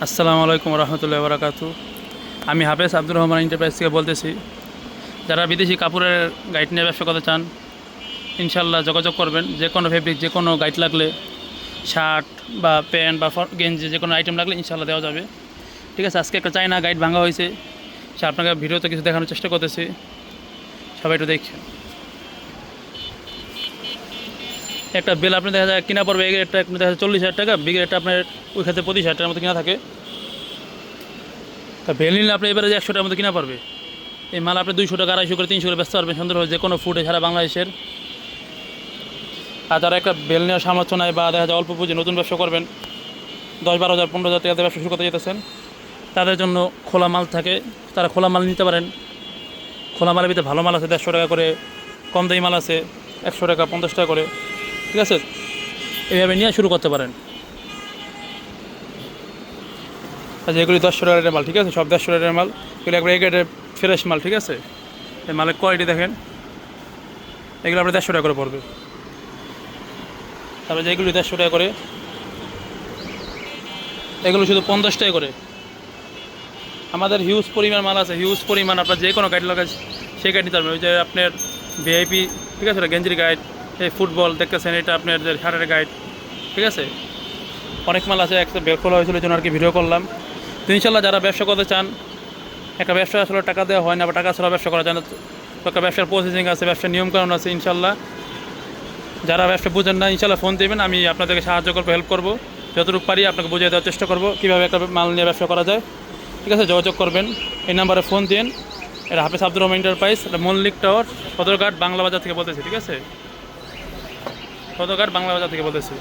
আসসালামু আলাইকুম রহমতুল্লাহি ওয়া বারাকাতুহু। আমি হাফেজ আব্দুর রহমান এন্টারপ্রাইজ থেকে বলতেছি। যারা বিদেশি কাপড়ের গাইড নিয়ে ব্যবসা করতে চান, ইনশাল্লাহ যোগাযোগ করবেন। যে কোনো ফেব্রিক, যে কোনো গাইড লাগলে, শার্ট বা প্যান্ট বা গেঞ্জি, যে কোনো আইটেম লাগলে ইনশাল্লাহ দেওয়া যাবে। ঠিক আছে, আজকে একটা চায়না গাইড ভাঙা হয়েছে, সে আপনাকে ভিডিওতে কিছু দেখানোর চেষ্টা করতেছি, সবাই একটু দেখছেন। একটা বেল আপনি দেখা যায় কিনা পড়বে, এই রেটটা আপনি দেখা যায় 40,000 টাকা, বিগ রেটটা আপনার ওই ক্ষেত্রে 25,000 টাকার মতো কিনা থাকে। তা বেল নিলে আপনি এবারে যে 100 টাকার মতো কিনা পারবে। এই মাল আপনি 200 টাকা, 250 করে, 300 করে বেচতে পারবেন সুন্দরভাবে, যে কোনো ফুডে সারা বাংলাদেশের। আর যারা একটা বেল নেওয়ার সামর্থ্য নাই বা দেখা যায় অল্প পুঁজি নতুন ব্যবসা করবেন, 10-12,000 15,000 টাকাতে ব্যবসা শুরু করতে যেতেছেন, তাদের জন্য খোলা মাল থাকে, তারা খোলা মাল নিতে পারেন। খোলা মালের ভিতরে ভালো মাল আছে, 150 টাকা করে, কম দামি মাল আছে 100 টাকা, 50 টাকা করে। ঠিক আছে, এইভাবে নিয়ে শুরু করতে পারেন। আচ্ছা, এগুলি 100 টাকার মাল, ঠিক আছে, সব 150 টাকার মাল, এগুলো একবার এই গ্রেডের ফ্রেশ মাল। ঠিক আছে, এই মালের কোয়ালিটি দেখেন, এগুলো আপনার 150 টাকা করে পড়বে। তারপরে যেগুলি 150 টাকা করে, এগুলো শুধু 50 টাকা করে। আমাদের হিউজ পরিমাণ মাল আছে, হিউজ পরিমাণ। আপনার যে কোনো গাইড লাগা সেই গাইড নিতে পারবেন। ওই যে আপনার ভিআইপি, ঠিক আছে, গেঞ্জির গাইড, এই ফুটবল দেখতেছেন, এটা আপনার যে শার্টের গাইড। ঠিক আছে, অনেক মাল আছে, একটা বের খোলা হয়েছিল, জন্য আর কি ভিডিও করলাম। তো ইনশাল্লাহ যারা ব্যবসা করতে চান, একটা ব্যবসা আসলে টাকা দেওয়া হয় না, বা টাকা ছাড়া ব্যবসা করা যায় না। তো একটা ব্যবসার প্রসেসিং আছে, ব্যবসার নিয়মকানুন আছে। ইনশাল্লাহ যারা ব্যবসা বুঝেন না, ইনশাল্লাহ ফোন দেবেন, আমি আপনাদেরকে সাহায্য করবো, হেল্প করবো, যতটুকু পারি আপনাকে বুঝিয়ে দেওয়ার চেষ্টা করবো কীভাবে একটা মাল নিয়ে ব্যবসা করা যায়। ঠিক আছে, যোগাযোগ করবেন, এই নাম্বারে ফোন দিন। এটা হাফেজ আব্দুর রহমান এন্টারপ্রাইজ, এটা মল্লিক টাওয়ার, সদরঘাট, বাংলা বাজার থেকে বলতেছি। ঠিক আছে, সদরঘাট, বাংলা বাজার থেকে বলতেছি।